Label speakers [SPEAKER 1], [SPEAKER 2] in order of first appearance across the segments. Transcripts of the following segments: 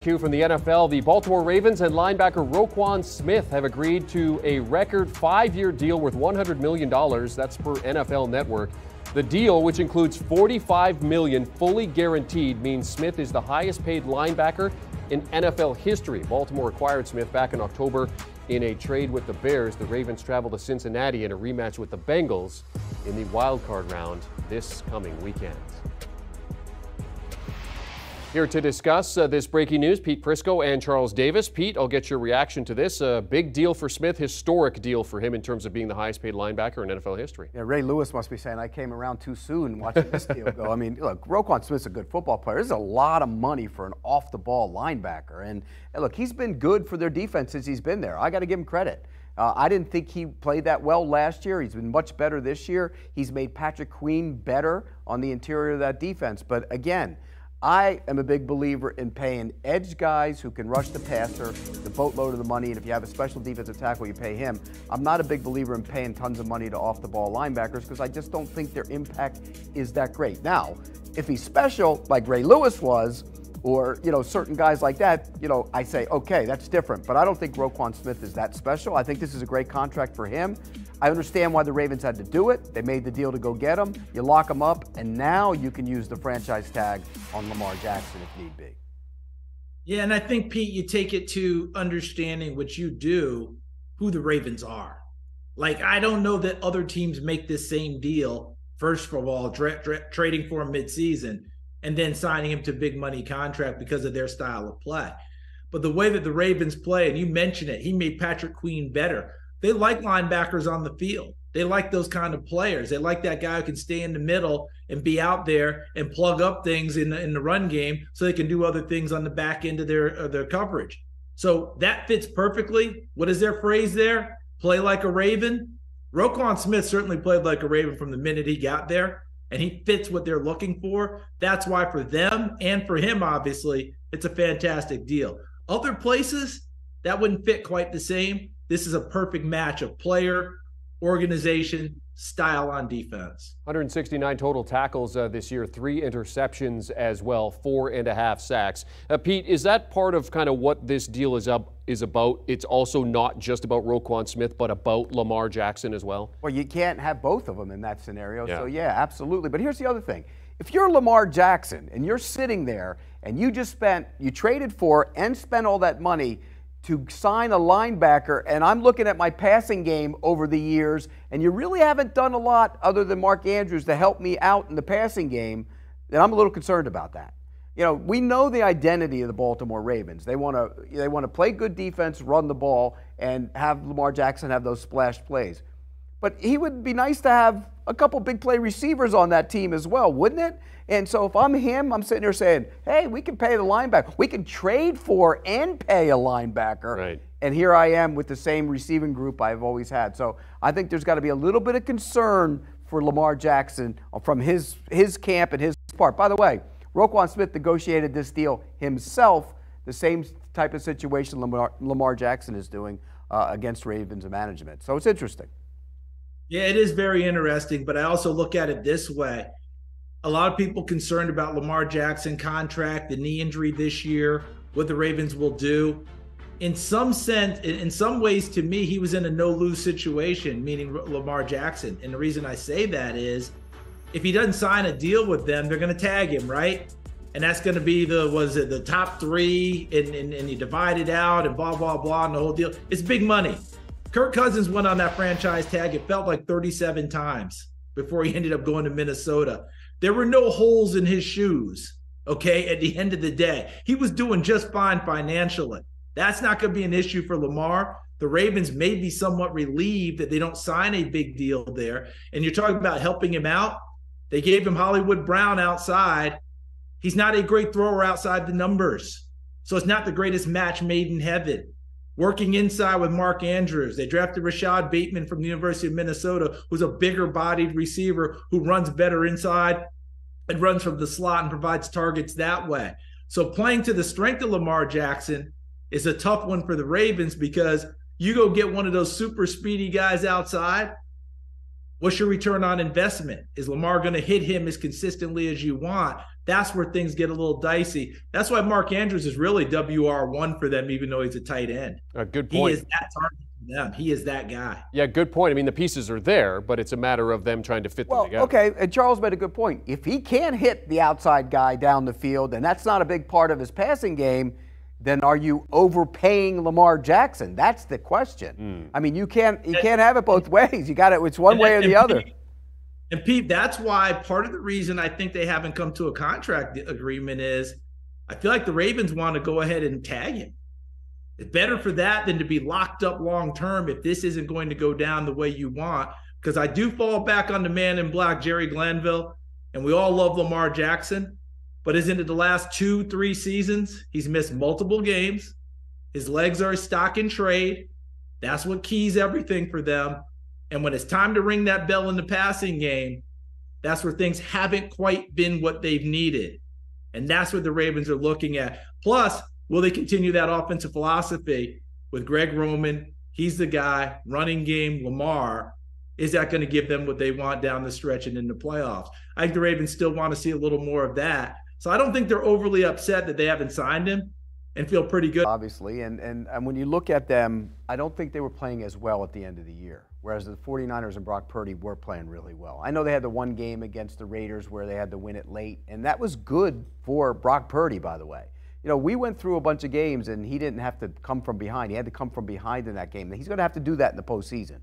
[SPEAKER 1] Cue from the NFL, the Baltimore Ravens and linebacker Roquan Smith have agreed to a record 5-year deal worth $100 million. That's per NFL Network. The deal, which includes $45 million fully guaranteed, means Smith is the highest paid linebacker in NFL history. Baltimore acquired Smith back in October in a trade with the Bears. The Ravens travel to Cincinnati in a rematch with the Bengals in the wild card round this coming weekend. Here to discuss this breaking news, Pete Prisco and Charles Davis. Pete, I'll get your reaction to this. A big deal for Smith, historic deal for him in terms of being the highest paid linebacker in NFL history.
[SPEAKER 2] Yeah, Ray Lewis must be saying, I came around too soon watching this deal go. I mean, look, Roquan Smith's a good football player. This is a lot of money for an off-the-ball linebacker. And look, he's been good for their defense since he's been there. I got to give him credit. I didn't think he played that well last year. He's been much better this year. He's made Patrick Queen better on the interior of that defense. But again, I am a big believer in paying edge guys who can rush the passer, the boatload of the money, and if you have a special defensive tackle, you pay him. I'm not a big believer in paying tons of money to off-the-ball linebackers because I just don't think their impact is that great. Now, if he's special, like Ray Lewis was, or, certain guys like that, I say, okay, that's different. But I don't think Roquan Smith is that special. I think this is a great contract for him. I understand why the Ravens had to do it. They made the deal to go get him. You lock him up, and now you can use the franchise tag on Lamar Jackson if need be.
[SPEAKER 3] Yeah, and I think, Pete, you take it to understanding what you do, who the Ravens are. Like, I don't know that other teams make this same deal, first of all, trading for him midseason, and then signing him to a big money contract because of their style of play. But the way that the Ravens play, and you mentioned it, he made Patrick Queen better. They like linebackers on the field. They like those kind of players. They like that guy who can stay in the middle and be out there and plug up things in the run game so they can do other things on the back end of their coverage. So that fits perfectly. What is their phrase there? Play like a Raven. Roquan Smith certainly played like a Raven from the minute he got there, and he fits what they're looking for. That's why for them and for him, obviously, it's a fantastic deal. Other places, that wouldn't fit quite the same. This is a perfect match of player, organization, style on defense.
[SPEAKER 1] 169 total tackles this year, 3 interceptions as well, 4.5 sacks. Pete, is that part of kind of what this deal is about? It's also not just about Roquan Smith, but about Lamar Jackson as well?
[SPEAKER 2] Well, you can't have both of them in that scenario. Yeah. So, yeah, absolutely. But here's the other thing. If you're Lamar Jackson and you're sitting there and you traded for and spent all that money to sign a linebacker, and I'm looking at my passing game over the years, and you really haven't done a lot other than Mark Andrews to help me out in the passing game, then I'm a little concerned about that. We know the identity of the Baltimore Ravens. They want to play good defense, run the ball, and have Lamar Jackson have those splash plays. But he would be nice to have a couple big play receivers on that team as well, wouldn't it? And so if I'm him, I'm sitting there saying, hey, we can pay the linebacker. We can trade for and pay a linebacker.
[SPEAKER 1] Right.
[SPEAKER 2] And here I am with the same receiving group I've always had. So I think there's got to be a little bit of concern for Lamar Jackson from his camp and his part. By the way, Roquan Smith negotiated this deal himself, the same type of situation Lamar Jackson is doing against Ravens management. So it's interesting.
[SPEAKER 3] Yeah, it is very interesting, but I also look at it this way. A lot of people concerned about Lamar Jackson contract, the knee injury this year, what the Ravens will do. In some sense, in some ways, to me, he was in a no-lose situation, meaning Lamar Jackson. And the reason I say that is if he doesn't sign a deal with them, they're going to tag him, right? And that's going to be the top 3, and you divide it out and blah, blah, blah, and the whole deal. It's big money. Kirk Cousins went on that franchise tag, it felt like 37 times before he ended up going to Minnesota. There were no holes in his shoes, okay, at the end of the day. He was doing just fine financially. That's not going to be an issue for Lamar. The Ravens may be somewhat relieved that they don't sign a big deal there. And you're talking about helping him out. They gave him Hollywood Brown outside. He's not a great thrower outside the numbers. So it's not the greatest match made in heaven. Working inside with Mark Andrews. They drafted Rashad Bateman from the University of Minnesota, who's a bigger-bodied receiver who runs better inside and runs from the slot and provides targets that way. So playing to the strength of Lamar Jackson is a tough one for the Ravens because you go get one of those super speedy guys outside, What's your return on investment? Is Lamar going to hit him as consistently as you want? That's where things get a little dicey. That's why Mark Andrews is really WR1 for them, even though he's a tight end.
[SPEAKER 1] Good point.
[SPEAKER 3] He is that target for them. He is that guy.
[SPEAKER 1] Yeah, good point. I mean, the pieces are there, but it's a matter of them trying to fit them together.
[SPEAKER 2] Okay, and Charles made a good point. If he can't hit the outside guy down the field, and that's not a big part of his passing game, then are you overpaying Lamar Jackson? That's the question. I mean, you can't have it both ways. You got it. It's one way or the other.
[SPEAKER 3] And Pete, that's why part of the reason I think they haven't come to a contract agreement is I feel like the Ravens want to go ahead and tag him. It's better for that than to be locked up long term if this isn't going to go down the way you want. Because I do fall back on the man in black, Jerry Glanville, and we all love Lamar Jackson. But isn't it the last 2-3 seasons? He's missed multiple games. His legs are a stock in trade. That's what keys everything for them. And when it's time to ring that bell in the passing game, that's where things haven't quite been what they've needed. And that's what the Ravens are looking at. Plus, will they continue that offensive philosophy with Greg Roman? He's the guy, running game, Lamar. Is that going to give them what they want down the stretch and in the playoffs? I think the Ravens still want to see a little more of that. So I don't think they're overly upset that they haven't signed him and feel pretty good.
[SPEAKER 2] Obviously, and when you look at them, I don't think they were playing as well at the end of the year, whereas the 49ers and Brock Purdy were playing really well. I know they had the one game against the Raiders where they had to win it late, and that was good for Brock Purdy, by the way. You know, we went through a bunch of games, and he didn't have to come from behind. He had to come from behind in that game. He's going to have to do that in the postseason.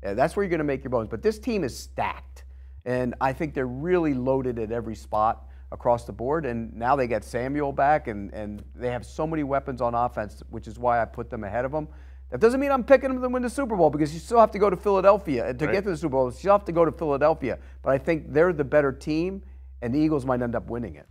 [SPEAKER 2] That's where you're going to make your bones. But this team is stacked, and I think they're really loaded at every spot across the board, and now they get Samuel back, and they have so many weapons on offense, which is why I put them ahead of them. That doesn't mean I'm picking them to win the Super Bowl, because you still have to go to Philadelphia. To get to the Super Bowl, you still have to go to Philadelphia. But I think they're the better team, and the Eagles might end up winning it.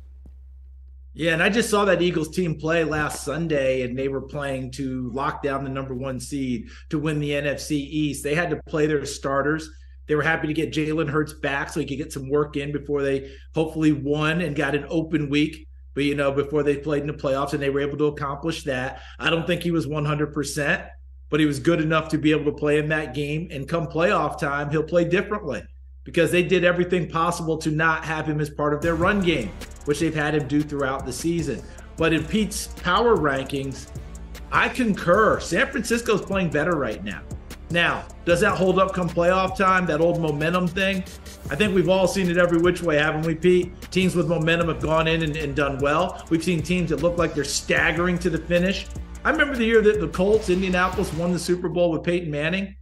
[SPEAKER 3] Yeah, and I just saw that Eagles team play last Sunday, and they were playing to lock down the #1 seed to win the NFC East. They had to play their starters. They were happy to get Jalen Hurts back so he could get some work in before they hopefully won and got an open week, but before they played in the playoffs, and they were able to accomplish that. I don't think he was 100%, but he was good enough to be able to play in that game. And come playoff time, he'll play differently because they did everything possible to not have him as part of their run game, which they've had him do throughout the season. But in Pete's power rankings, I concur. San Francisco's playing better right now. Now, does that hold up come playoff time, that old momentum thing? I think we've all seen it every which way, haven't we, Pete? Teams with momentum have gone in and done well. We've seen teams that look like they're staggering to the finish. I remember the year that the Colts, Indianapolis, won the Super Bowl with Peyton Manning.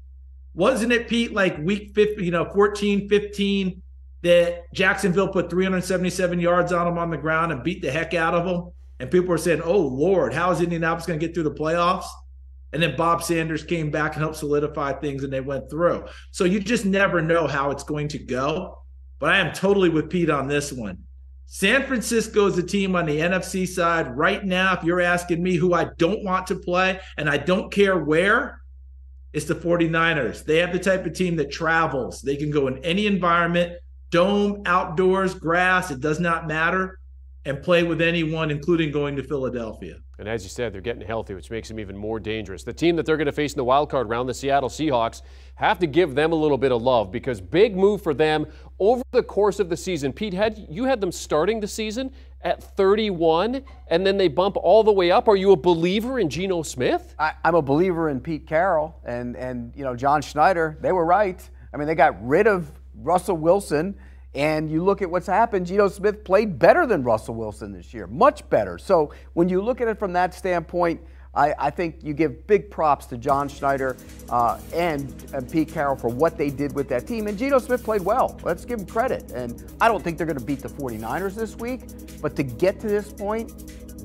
[SPEAKER 3] Wasn't it, Pete, like week 14, 15, that Jacksonville put 377 yards on them on the ground and beat the heck out of them? And people were saying, oh, Lord, how is Indianapolis going to get through the playoffs? And then Bob Sanders came back and helped solidify things, and they went through. So you just never know how it's going to go. But I am totally with Pete on this one. San Francisco is a team on the NFC side right now. If you're asking me who I don't want to play, and I don't care where, it's the 49ers. They have the type of team that travels. They can go in any environment, dome, outdoors, grass, it does not matter, and play with anyone, including going to Philadelphia.
[SPEAKER 1] And as you said, they're getting healthy, which makes them even more dangerous. The team that they're going to face in the wild card round, the Seattle Seahawks, have to give them a little bit of love because big move for them over the course of the season. Pete, you had them starting the season at 31, and then they bump all the way up. Are you a believer in Geno Smith?
[SPEAKER 2] I'm a believer in Pete Carroll and John Schneider. They were right. I mean, they got rid of Russell Wilson. And you look at what's happened, Geno Smith played better than Russell Wilson this year, much better. So when you look at it from that standpoint, I think you give big props to John Schneider and Pete Carroll for what they did with that team. And Geno Smith played well. Let's give him credit. And I don't think they're going to beat the 49ers this week, but to get to this point,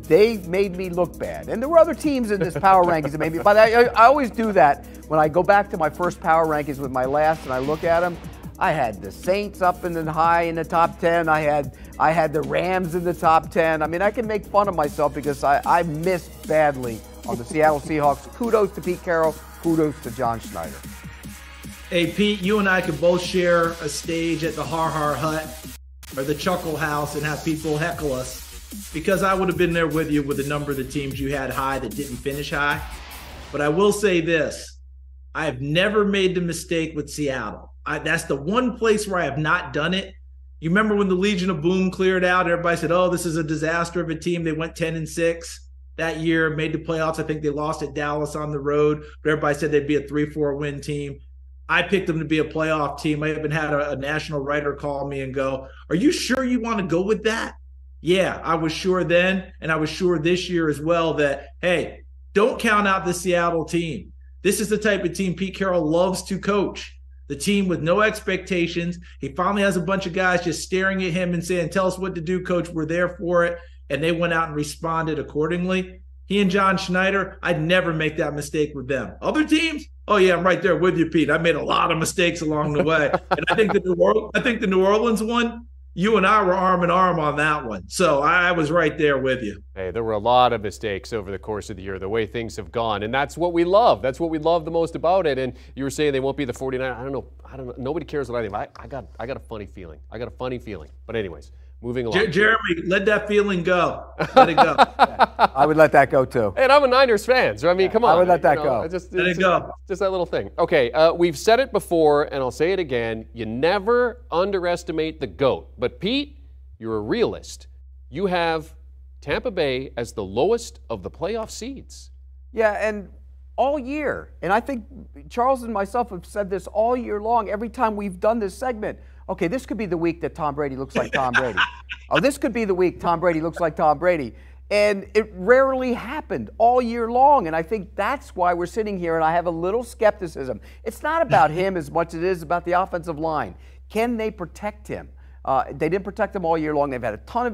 [SPEAKER 2] they made me look bad. And there were other teams in this power rankings that made me, but I always do that when I go back to my first power rankings with my last and I look at them. I had the Saints up in the high in the top 10. I had the Rams in the top 10. I mean, I can make fun of myself because I missed badly on the Seattle Seahawks. Kudos to Pete Carroll. Kudos to John Schneider.
[SPEAKER 3] Hey, Pete, you and I could both share a stage at the Har Har Hut or the Chuckle House and have people heckle us because I would have been there with you with a number of the teams you had high that didn't finish high. But I will say this. I have never made the mistake with Seattle. That's the one place where I have not done it. You remember when the Legion of Boom cleared out? Everybody said, oh, this is a disaster of a team. They went 10-6 that year, made the playoffs. I think they lost at Dallas on the road, but everybody said they'd be a 3-4 win team. I picked them to be a playoff team. I even had a national writer call me and go, are you sure you want to go with that? Yeah, I was sure then, and I was sure this year as well that, hey, don't count out the Seattle team. This is the type of team Pete Carroll loves to coach. The team with no expectations. He finally has a bunch of guys just staring at him and saying, tell us what to do, coach. We're there for it. And they went out and responded accordingly. He and John Schneider, I'd never make that mistake with them. Other teams, oh, yeah, I'm right there with you, Pete. I made a lot of mistakes along the way. And I think the New Orleans one, you and I were arm in arm on that one. So I was right there with you.
[SPEAKER 1] Hey, there were a lot of mistakes over the course of the year, the way things have gone. And that's what we love. That's what we love the most about it. And you were saying they won't be the 49. I don't know. Nobody cares what I think. I got a funny feeling. But anyways, moving along.
[SPEAKER 3] Jeremy, let that feeling go. Let it go.
[SPEAKER 2] I would let that go too.
[SPEAKER 1] And I'm a Niners fan, so I mean, come on.
[SPEAKER 2] I would let that go.
[SPEAKER 3] Let it go.
[SPEAKER 1] Just that little thing. Okay, we've said it before, and I'll say it again. You never underestimate the GOAT. But Pete, you're a realist. You have Tampa Bay as the lowest of the playoff seeds.
[SPEAKER 2] Yeah, and all year, and I think Charles and myself have said this all year long, every time we've done this segment, okay, this could be the week that Tom Brady looks like Tom Brady. Oh, this could be the week Tom Brady looks like Tom Brady. And it rarely happened all year long, and I think that's why we're sitting here, and I have a little skepticism. It's not about him as much as it is about the offensive line. Can they protect him? They didn't protect him all year long. They've had a ton of